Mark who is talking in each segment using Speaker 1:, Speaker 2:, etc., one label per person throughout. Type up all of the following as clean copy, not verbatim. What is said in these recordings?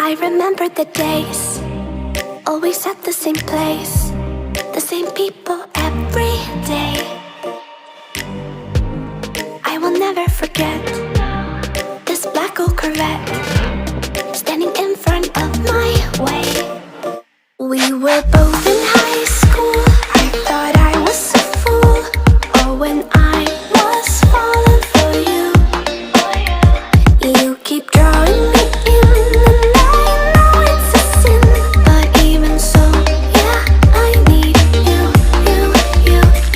Speaker 1: I remember the days, always at the same place, the same people every day. I will never forget this black old Corvette standing in front of my way. We were both in high school. I thought I was a fool. Oh, when I was falling for you. You keep drawing me in, and I know it's a sin, but even so, yeah, I need you.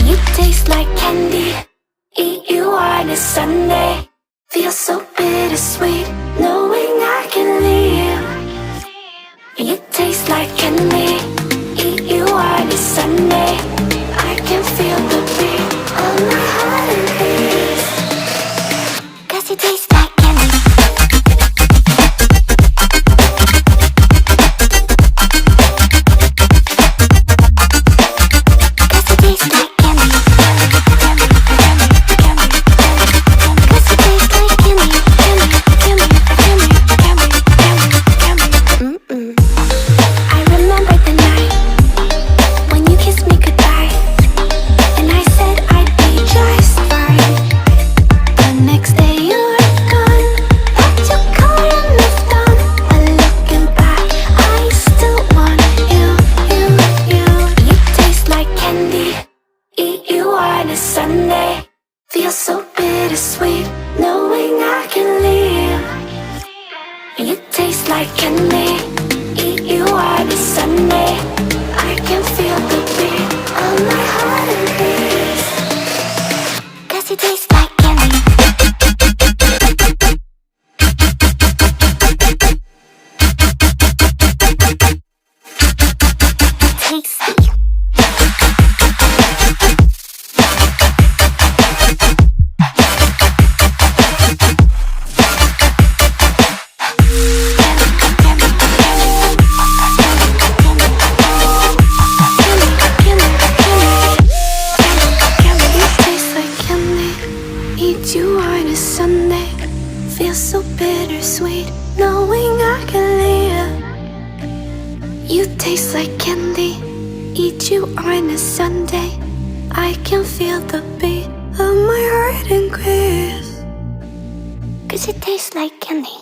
Speaker 1: You taste like candy. Eat you on a Sunday. Feel so bittersweet, knowing I can leave. You taste like candy. Eat you on a Sunday. I can feel the beat of my heart and beats. 'Cause you taste like candy. Sunday, feel so bittersweet, knowing I can leave. You taste like candy. Eat you on a Sunday. I can feel the beat of my heart and beats. 'Cause you taste like candy. Tasty. You on a Sunday, feel so bittersweet, knowing I can leave. You taste like candy. Eat you on a Sunday. I can feel the beat of my heart increase. 'Cause it tastes like candy.